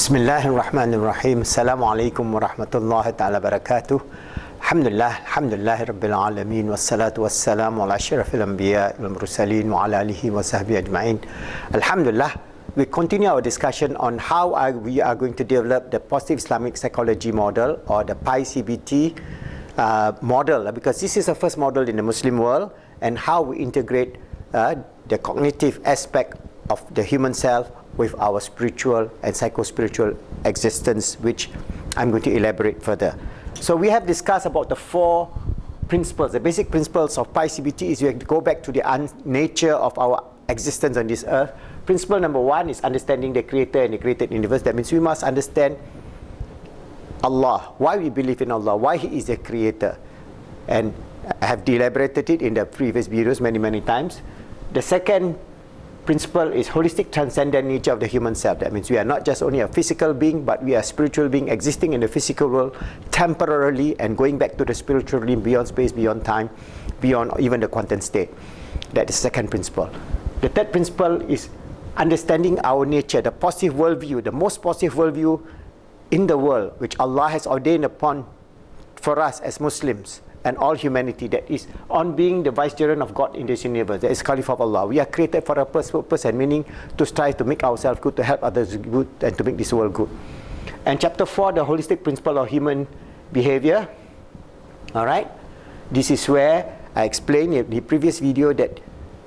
Bismillahirrahmanirrahim. Assalamualaikum warahmatullahi ta'ala barakatuh. Alhamdulillah rabbil alamin wassalatu wassalamu ala asyrafil anbiya wal mursalin wa ala alihi wa sahbihi ajma'in. Alhamdulillah, we continue our discussion on how we are going to develop the positive Islamic psychology model, or the PI-CBT model, because this is the first model in the Muslim world, and how we integrate the cognitive aspect of the human self with our spiritual and psycho-spiritual existence, which I'm going to elaborate further. So we have discussed about the four principles. The basic principles of PI-CBT is we have to go back to the nature of our existence on this earth. Principle number one is understanding the creator and the created universe. That means we must understand Allah, why we believe in Allah, why He is the creator. And I have elaborated it in the previous videos many times. The second principle is holistic transcendent nature of the human self. That means we are not just only a physical being, but we are a spiritual being existing in the physical world temporarily and going back to the spiritual realm beyond space, beyond time, beyond even the quantum state. That is the second principle. The third principle is understanding our nature, the positive worldview, the most positive worldview in the world, which Allah has ordained upon for us as Muslims and all humanity, that is on being the vicegerent of God in this universe, that is Caliph of Allah. We are created for a purpose and meaning to strive to make ourselves good, to help others good, and to make this world good. And chapter 4, the holistic principle of human behavior. Alright, this is where I explained in the previous video that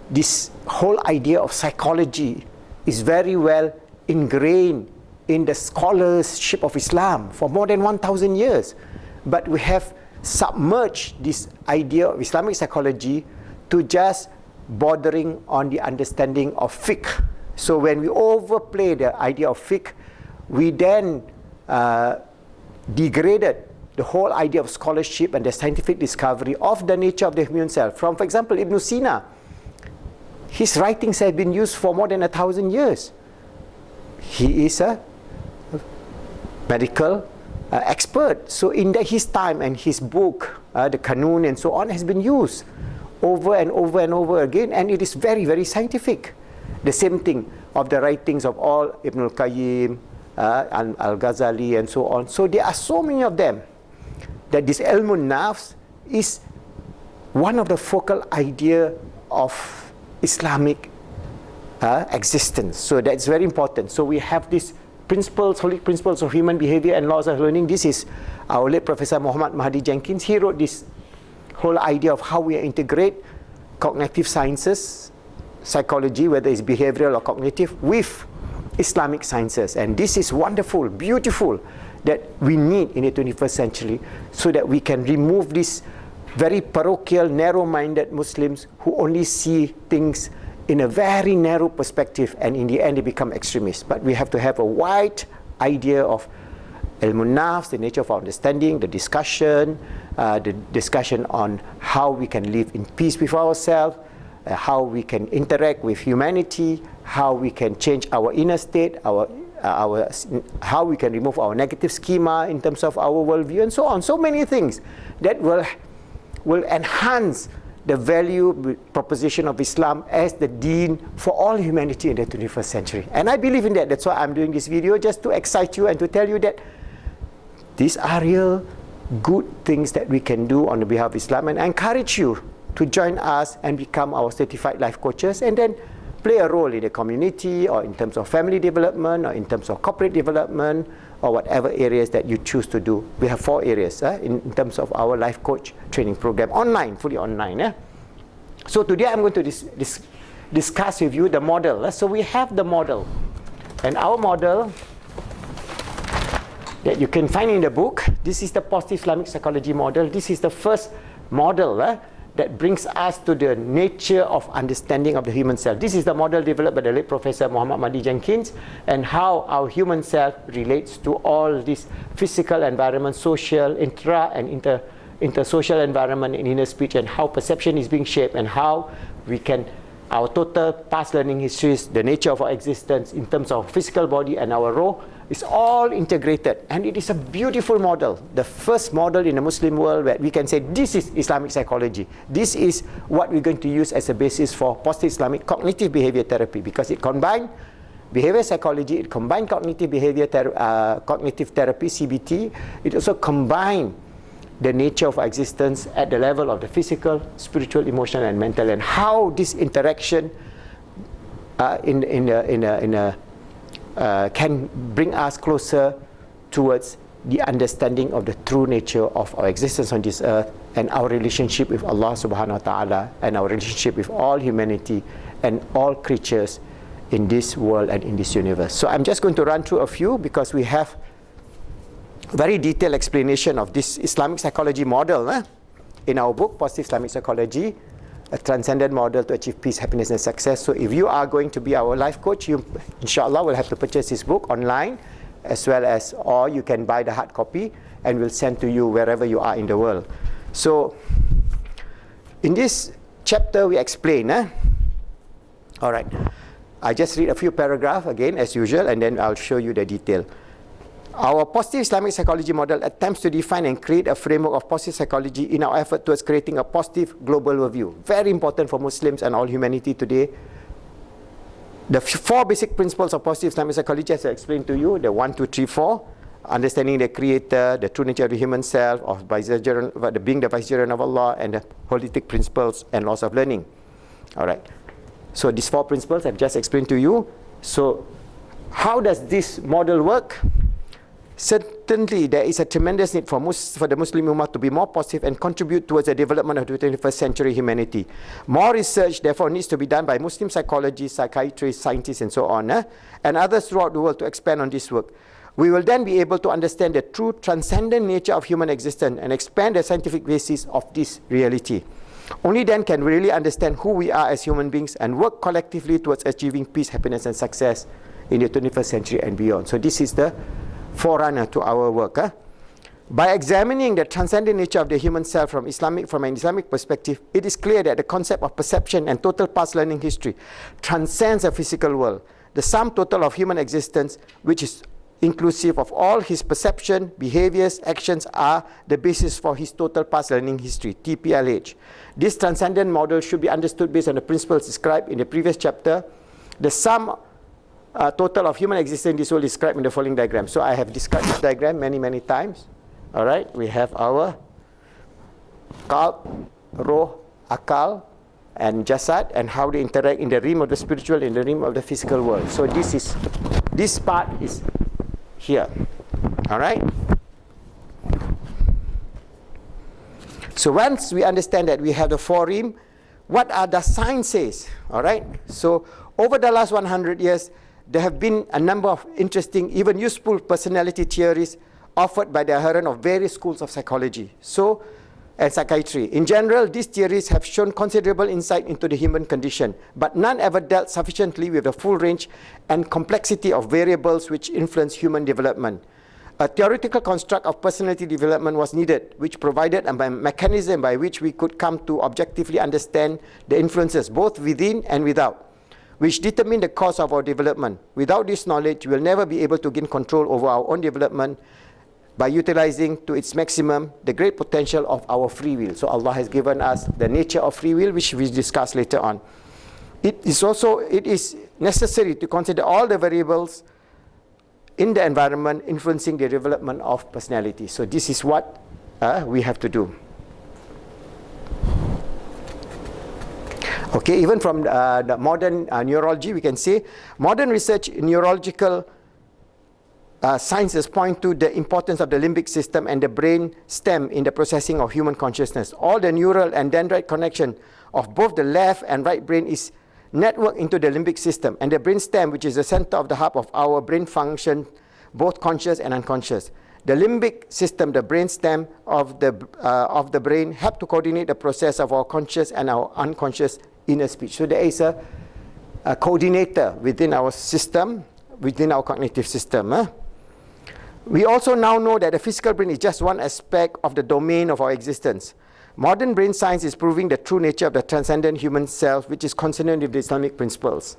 this whole idea of psychology is very well ingrained in the scholarship of Islam for more than 1,000 years. But we have submerge this idea of Islamic psychology to just bordering on the understanding of fiqh. So when we overplay the idea of fiqh, we then degraded the whole idea of scholarship and the scientific discovery of the nature of the human self. From, for example, Ibn Sina, his writings have been used for more than 1,000 years. He is a medical expert. So in his time, and his book, the Qanun and so on, has been used over and over again, and it is very scientific. The same thing of the writings of all Ibn al-Qayyim, al-Ghazali and so on. So there are so many of them that this ilmun nafs is one of the focal idea of Islamic existence. So that's very important. So we have this principles, holistic principles of human behavior and laws of learning. This is our late Professor Muhammad Mahdi Jenkins. He wrote this whole idea of how we integrate cognitive sciences, psychology, whether it's behavioral or cognitive, with Islamic sciences. And this is wonderful, beautiful, that we need in the 21st century, so that we can remove this very parochial, narrow-minded Muslims who only see things in a very narrow perspective, and in the end they become extremists. But we have to have a wide idea of ilmun nafs, the nature of our understanding, the discussion on how we can live in peace with ourselves, how we can interact with humanity, how we can change our inner state, how we can remove our negative schema in terms of our worldview, and so on. So many things that will enhance the value proposition of Islam as the deen for all humanity in the 21st century. And I believe in that. That's why I'm doing this video, just to excite you and to tell you that these are real good things that we can do on the behalf of Islam. And I encourage you to join us and become our certified life coaches, and then play a role in the community, or in terms of family development, or in terms of corporate development, or whatever areas that you choose to do. We have 4 areas in terms of our life coach training program, online, fully online. So today I'm going to discuss with you the model. So we have the model, and our model that you can find in the book, this is the positive Islamic psychology model. This is the first model that brings us to the nature of understanding of the human self. This is the model developed by the late Professor Muhammad Mahdi Jenkins, and how our human self relates to all this physical environment, social, intra and inter-social environment, and inner speech, and how perception is being shaped, and how we can, our total past learning histories, the nature of our existence in terms of physical body and our role, is all integrated. And it is a beautiful model, the first model in the Muslim world where we can say this is Islamic psychology. This is what we're going to use as a basis for positive Islamic cognitive behavior therapy, because it combines Behavior psychology, it combines cognitive cognitive therapy, CBT. It also combines the nature of our existence at the level of the physical, spiritual, emotional, and mental, and how this interaction can bring us closer towards the understanding of the true nature of our existence on this earth, and our relationship with Allah subhanahu wa ta'ala, and our relationship with all humanity and all creatures in this world and in this universe. So I'm just going to run through a few, because we have very detailed explanation of this Islamic psychology model in our book, Positive Islamic Psychology, a transcendent model to achieve peace, happiness, and success. So if you are going to be our life coach, you inshallah will have to purchase this book online, as well as, or you can buy the hard copy and we'll send to you wherever you are in the world. So in this chapter we explain, all right, I just read a few paragraphs again as usual, and then I'll show you the detail. Our positive Islamic psychology model attempts to define and create a framework of positive psychology in our effort towards creating a positive global worldview. Very important for Muslims and all humanity today. The 4 basic principles of positive Islamic psychology, as I explained to you, the 1, 2, 3, 4, understanding the Creator, the true nature of the human self, of being the vicegerent of Allah, and the holistic principles and laws of learning. All right. So these 4 principles I've just explained to you. So how does this model work? Certainly, there is a tremendous need for the Muslim Ummah to be more positive and contribute towards the development of the 21st century humanity. More research, therefore, needs to be done by Muslim psychologists, psychiatrists, scientists, and so on, and others throughout the world to expand on this work. We will then be able to understand the true transcendent nature of human existence and expand the scientific basis of this reality. Only then can we really understand who we are as human beings and work collectively towards achieving peace, happiness, and success in the 21st century and beyond. So this is the forerunner to our work. By examining the transcendent nature of the human self from an Islamic perspective, it is clear that the concept of perception and total past learning history transcends the physical world. The sum total of human existence, which is inclusive of all his perception, behaviors, actions, are the basis for his total past learning history, TPLH. This transcendent model should be understood based on the principles described in the previous chapter. The sum total of human existence in this world is described in the following diagram. So I have described this diagram many times. All right, we have our qalb, roh, akal, and jasad, and how they interact in the realm of the spiritual, in the realm of the physical world. So this part is here. All right. So once we understand that we have the 4 realms, what are the science says? All right. So over the last 100 years, there have been a number of interesting, even useful personality theories offered by the adherents of various schools of psychology and psychiatry. In general, these theories have shown considerable insight into the human condition, but none ever dealt sufficiently with the full range and complexity of variables which influence human development. A theoretical construct of personality development was needed, which provided a mechanism by which we could come to objectively understand the influences both within and without, which determine the course of our development. Without this knowledge, we will never be able to gain control over our own development by utilizing to its maximum the great potential of our free will. So Allah has given us the nature of free will, which we discuss later on. It is necessary to consider all the variables in the environment influencing the development of personality. So this is what we have to do. Okay, even from the modern neurology, we can say modern research in neurological sciences point to the importance of the limbic system and the brain stem in the processing of human consciousness. All the neural and dendrite connection of both the left and right brain is networked into the limbic system, and the brain stem, which is the center of the hub of our brain function, both conscious and unconscious. The limbic system, the brain stem of the brain, help to coordinate the process of our conscious and our unconscious inner speech. So there is a coordinator within our system, within our cognitive system. We also now know that the physical brain is just one aspect of the domain of our existence. Modern brain science is proving the true nature of the transcendent human self, which is consonant with the Islamic principles.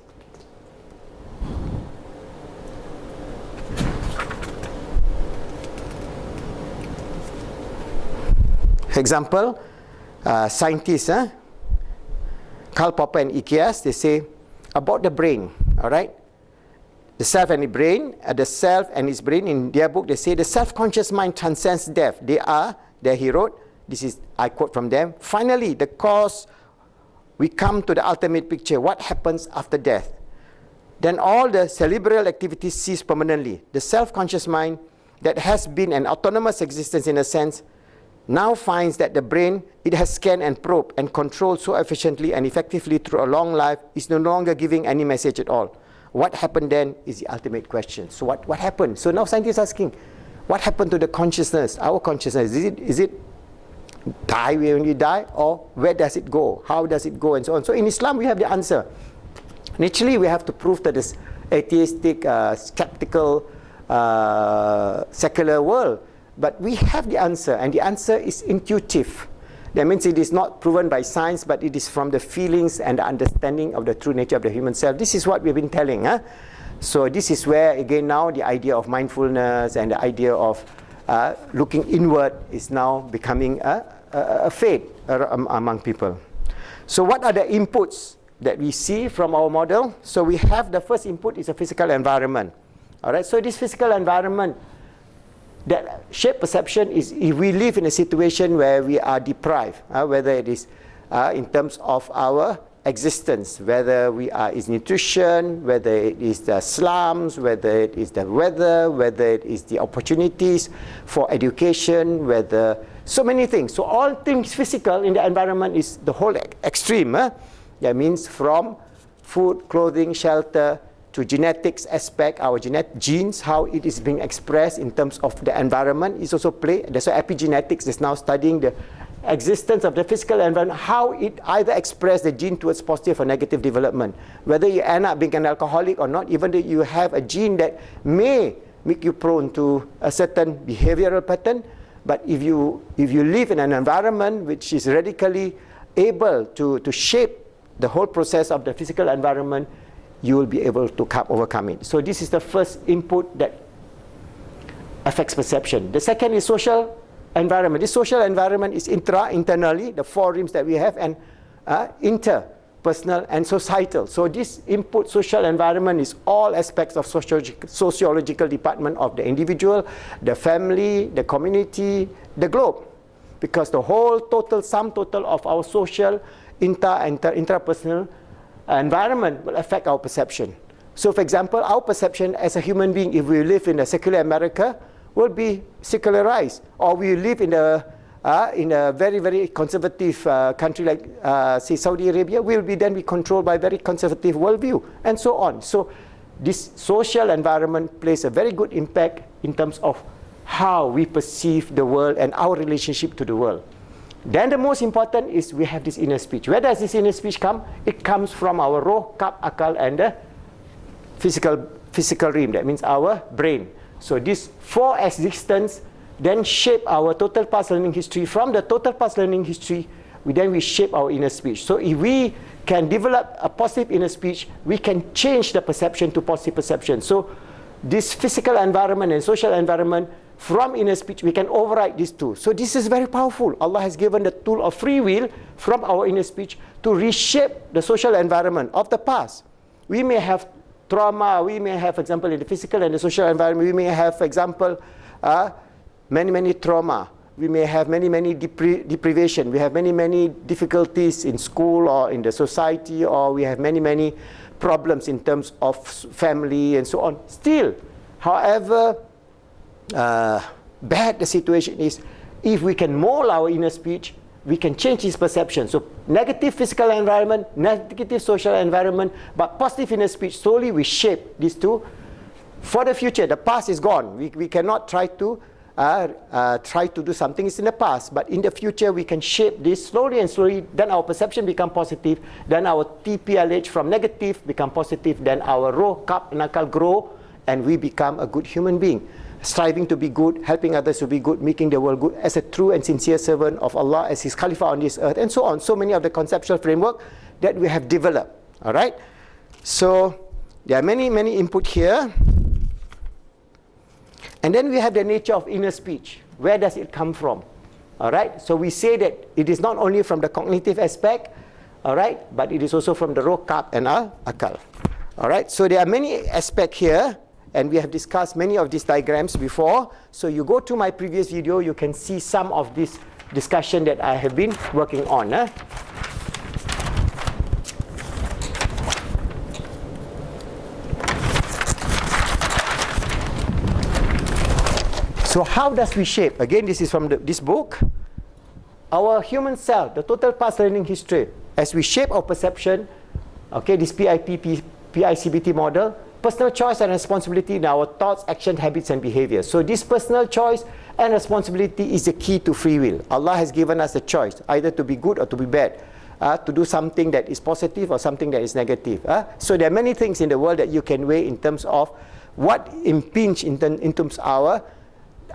Example, scientists, Karl Popper and Ikias, they say about the brain, all right? the self and the brain, the self and his brain, in their book, they say the self-conscious mind transcends death. He wrote, this is, I quote from them, finally, the cause, we come to the ultimate picture, what happens after death. Then all the cerebral activities cease permanently. The self-conscious mind that has been an autonomous existence in a sense, now finds that the brain, it has scanned and probed and controlled so efficiently and effectively through a long life, is no longer giving any message at all. What happened then is the ultimate question. So what happened? So now scientists are asking, what happened to the consciousness, our consciousness? Is it die when we die, or where does it go? How does it go, and so on? So in Islam, we have the answer. Naturally, we have to prove that this atheistic, skeptical, secular world. But we have the answer, and the answer is intuitive. That means it is not proven by science, but it is from the feelings and the understanding of the true nature of the human self. This is what we've been telling. So this is where, again, now the idea of mindfulness and the idea of looking inward is now becoming a fad among people. So what are the inputs that we see from our model? So we have the first input is a physical environment. All right. So this physical environment that shape perception is if we live in a situation where we are deprived, whether it is in terms of our existence, whether we are is nutrition, whether it is the slums, whether it is the weather, whether it is the opportunities for education, whether so many things. So all things physical in the environment is the whole extreme. That means from food, clothing, shelter, to genetics aspect, our genes, how it is being expressed in terms of the environment is also play. That's why epigenetics is now studying the existence of the physical environment, how it either express the gene towards positive or negative development. Whether you end up being an alcoholic or not, even though you have a gene that may make you prone to a certain behavioral pattern, but if you live in an environment which is radically able to shape the whole process of the physical environment, you will be able to overcome it. So this is the first input that affects perception. The second is social environment. This social environment is internally, the four rims that we have, and interpersonal and societal. So this input social environment is all aspects of sociological department of the individual, the family, the community, the globe. Because the whole sum total of our social, intrapersonal environment will affect our perception. So for example, our perception as a human being, if we live in a secular America, will be secularized, or we live in a very, very conservative country like say Saudi Arabia, will be then be controlled by very conservative worldview, and so on. So this social environment plays a very good impact in terms of how we perceive the world and our relationship to the world. Then the most important is we have this inner speech. Where does this inner speech come? It comes from our roh, kap, akal, and the physical rim. That means our brain. So these four existence then shape our total past learning history. From the total past learning history, we shape our inner speech. So if we can develop a positive inner speech, we can change the perception to positive perception. So this physical environment and social environment, from inner speech, we can override these two. So this is very powerful. Allah has given the tool of free will from our inner speech to reshape the social environment of the past. We may have trauma, we may have, for example, in the physical and the social environment, we may have, for example, many trauma. We may have many deprivation. We have many difficulties in school or in the society, or we have many problems in terms of family and so on. Still, however bad the situation is, if we can mold our inner speech, we can change his perception. So negative physical environment, negative social environment, but positive inner speech, slowly we shape these two. For the future, the past is gone. We cannot try to do something is in the past, but in the future we can shape this slowly and slowly. Then our perception become positive, then our TPLH from negative become positive, then our roh, kap, and akal grow, and we become a good human being, striving to be good, helping others to be good, making the world good, as a true and sincere servant of Allah, as His Khalifa on this earth, and so on. So many of the conceptual framework that we have developed. All right. So there are many input here. And then we have the nature of inner speech. Where does it come from? All right. So we say that it is not only from the cognitive aspect, all right, but it is also from the roh, kap, and akal. All right, so there are many aspects here, and we have discussed many of these diagrams before. So you go to my previous video, you can see some of this discussion that I have been working on. So how does we shape? Again, this is from this book. Our human self, the total past learning history, as we shape our perception, okay, this PICBT model, personal choice and responsibility in our thoughts, actions, habits, and behaviors. So this personal choice and responsibility is the key to free will. Allah has given us the choice, either to be good or to be bad, to do something that is positive or something that is negative. So there are many things in the world that you can weigh in terms of what impinge in terms of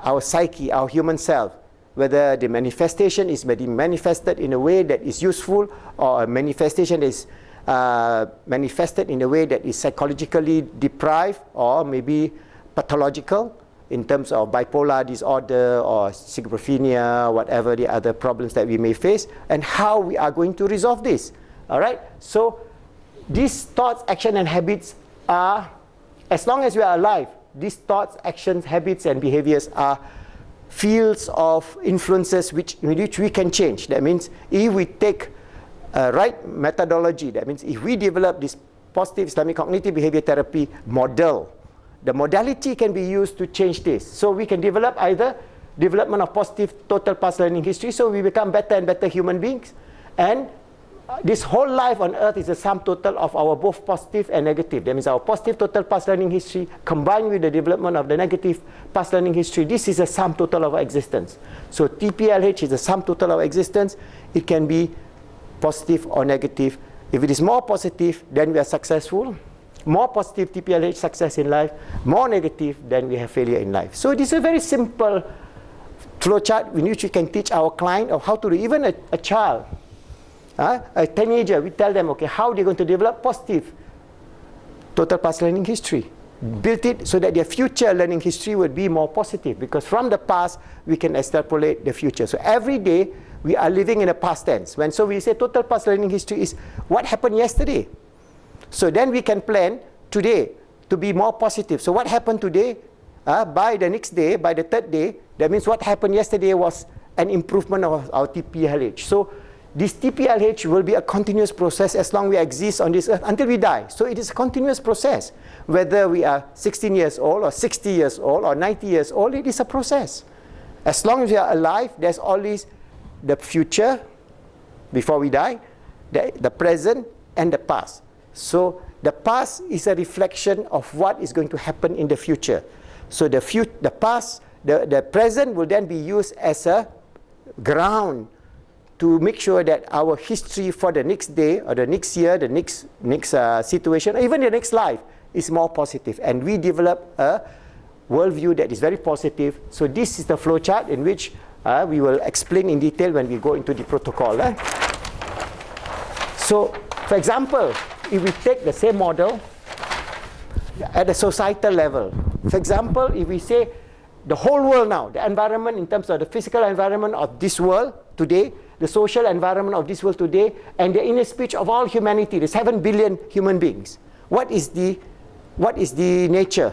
our psyche, our human self, whether the manifestation is manifested in a way that is useful, or a manifestation is manifested in a way that is psychologically deprived or maybe pathological in terms of bipolar disorder or schizophrenia, whatever the other problems that we may face, and how we are going to resolve this. All right? So these thoughts, actions, and habits are, as long as we are alive, these thoughts, actions, habits, and behaviors are fields of influences which we can change. That means if we take a right methodology, that means if we develop this positive Islamic cognitive behavior therapy model, the modality can be used to change this. So we can develop either development of positive total past learning history, so we become better and better human beings, and this whole life on earth is the sum total of our both positive and negative. That means our positive total past learning history combined with the development of the negative past learning history. This is the sum total of our existence. So TPLH is the sum total of our existence. It can be positive or negative. If it is more positive, then we are successful. More positive TPLH, success in life. More negative, then we have failure in life. So this is a very simple flowchart in which we can teach our client of how to do, even a child. A teenager, we tell them, okay, how they're going to develop positive total past learning history. Build it so that their future learning history would be more positive, because from the past, we can extrapolate the future. So every day, we are living in a past tense. So we say total past learning history is what happened yesterday. So then we can plan today to be more positive. So what happened today, by the next day, by the third day, that means what happened yesterday was an improvement of our TPLH. So this TPLH will be a continuous process as long as we exist on this earth until we die. So it is a continuous process. Whether we are 16 years old or 60 years old or 90 years old, it is a process. As long as we are alive, there's always the future before we die, the present, and the past. So the past is a reflection of what is going to happen in the future. So the present will then be used as a ground to make sure that our history for the next day or the next year, the next situation, or even the next life is more positive. And we develop a worldview that is very positive. So this is the flowchart in which we will explain in detail when we go into the protocol. So, for example, if we take the same model at the societal level, for example, if we say the whole world now, the environment in terms of the physical environment of this world today, the social environment of this world today, and the inner speech of all humanity, the 7 billion human beings. What is the nature?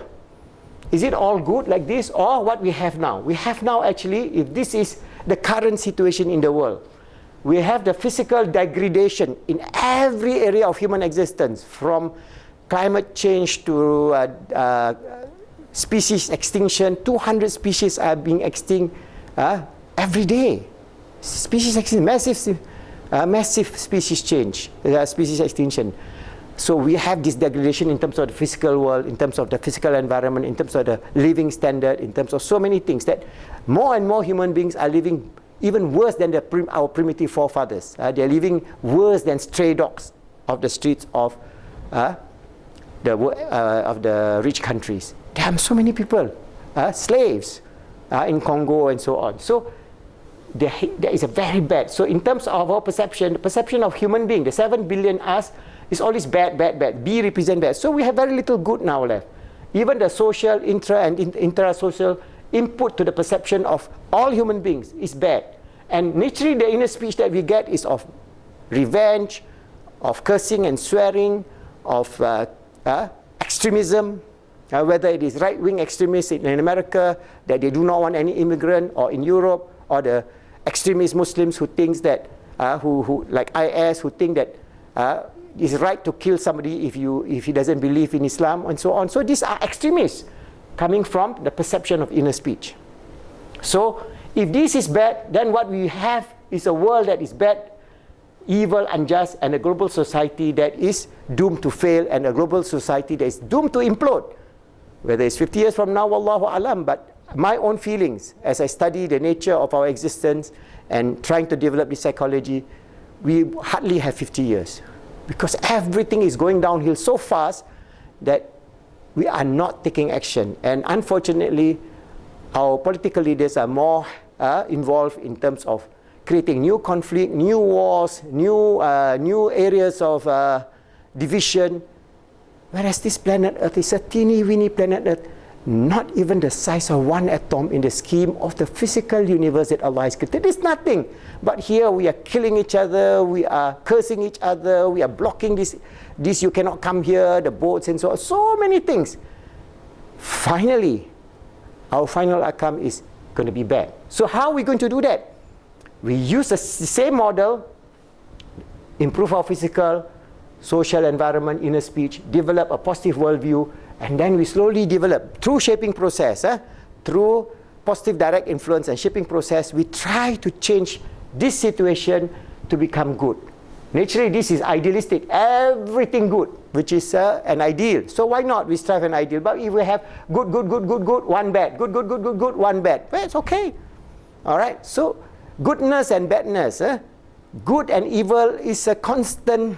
Is it all good like this, or what we have now? We have now actually, if this is the current situation in the world, we have the physical degradation in every area of human existence, from climate change to species extinction. 200 species are being extinct every day. Species extinction, massive species change, species extinction. So we have this degradation in terms of the physical world, in terms of the physical environment, in terms of the living standard, in terms of so many things, that more and more human beings are living even worse than our primitive forefathers. They are living worse than stray dogs of the streets of the rich countries. There are so many people, slaves in Congo and so on. So there is a very bad. So in terms of our perception, the perception of human being, the 7 billion us, is always bad, bad, bad. B represent bad. So we have very little good now left. Even the social, intra-social input to the perception of all human beings is bad. And naturally, the inner speech that we get is of revenge, of cursing and swearing, of extremism, whether it is right-wing extremists in America, that they do not want any immigrant, or in Europe, or the extremist Muslims who thinks that, who like IS, who think that it's right to kill somebody if he doesn't believe in Islam, and so on. So these are extremists coming from the perception of inner speech. So if this is bad, then what we have is a world that is bad, evil, unjust, and a global society that is doomed to fail, and a global society that is doomed to implode. Whether it's 50 years from now, wallahu alam, but my own feelings as I study the nature of our existence and trying to develop this psychology, we hardly have 50 years. Because everything is going downhill so fast that we are not taking action. And unfortunately, our political leaders are more involved in terms of creating new conflict, new wars, new areas of division. Whereas this planet Earth is a teeny-weeny planet Earth, not even the size of one atom in the scheme of the physical universe that Allah has created. It is nothing. But here we are killing each other, we are cursing each other, we are blocking this you cannot come here, the boats and so on. So many things. Finally, our final outcome is going to be bad. So how are we going to do that? We use the same model, improve our physical, social environment, inner speech, develop a positive worldview, and then we slowly develop through shaping process, through positive direct influence and shaping process, we try to change this situation to become good. Naturally, this is idealistic, everything good, which is an ideal. So why not we strive an ideal? But if we have good, one bad, good, one bad, well, it's okay. All right, so goodness and badness, good and evil is a constant,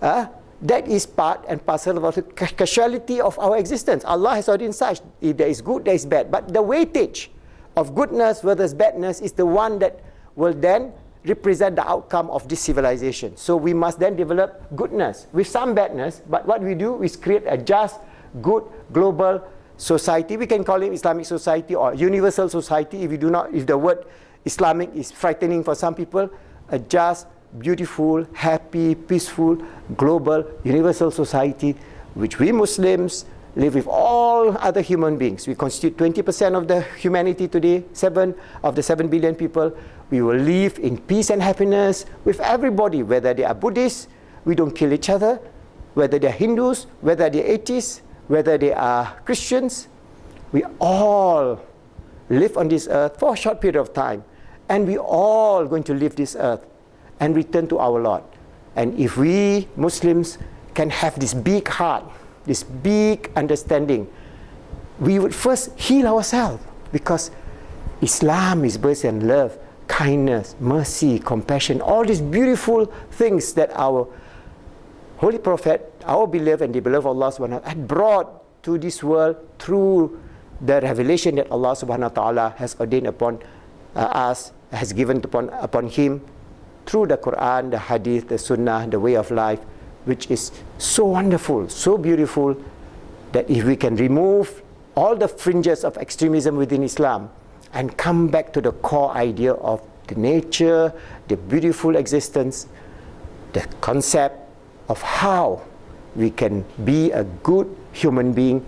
that is part and parcel of the causality of our existence. Allah has ordained such. If there is good, there is bad. But the weightage of goodness versus badness is the one that will then represent the outcome of this civilization. So we must then develop goodness with some badness. But what we do is create a just, good, global society. We can call it Islamic society or universal society if the word Islamic is frightening for some people. A just, beautiful, happy, peaceful, global, universal society, which we Muslims live with all other human beings. We constitute 20% of the humanity today, 7 of the 7 billion people. We will live in peace and happiness with everybody, whether they are Buddhists, we don't kill each other, whether they are Hindus, whether they are atheists, whether they are Christians. We all live on this earth for a short period of time, and we all going to leave this earth and return to our Lord. And if we Muslims can have this big heart, this big understanding, we would first heal ourselves, because Islam is based on love, kindness, mercy, compassion, all these beautiful things that our Holy Prophet, our beloved and the beloved of Allah subhanahu wa ta'ala, had brought to this world through the revelation that Allah subhanahu wa ta'ala has ordained upon us, has given upon him, through the Quran, the Hadith, the Sunnah, the way of life, which is so wonderful, so beautiful, that if we can remove all the fringes of extremism within Islam and come back to the core idea of the nature, the beautiful existence, the concept of how we can be a good human being.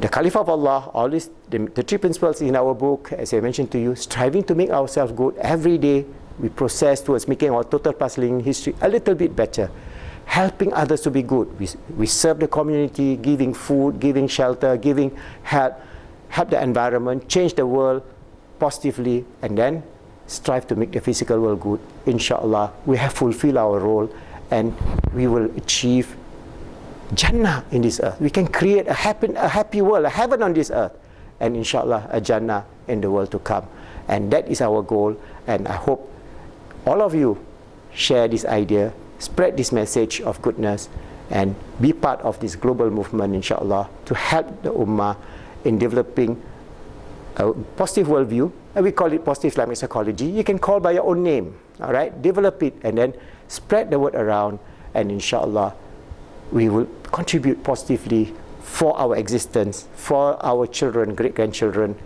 The Caliph of Allah, all this, the 3 principles in our book, as I mentioned to you, striving to make ourselves good every day. We process towards making our total puzzling history a little bit better, helping others to be good. We serve the community, giving food, giving shelter, giving help the environment, change the world positively, and then strive to make the physical world good. Inshallah, we have fulfilled our role, and we will achieve Jannah in this earth. We can create a happy world, a heaven on this earth, and inshallah a Jannah in the world to come. And that is our goal, and I hope all of you share this idea, spread this message of goodness, and be part of this global movement, inshallah, to help the Ummah in developing a positive worldview. And we call it positive Islamic psychology. You can call by your own name, all right? Develop it and then spread the word around, and inshallah, we will contribute positively for our existence, for our children, great-grandchildren,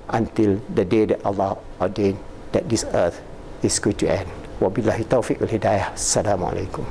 until the day that Allah ordained that this earth is going to end. Wabillahi taufiq wal hidayah. Assalamu alaikum.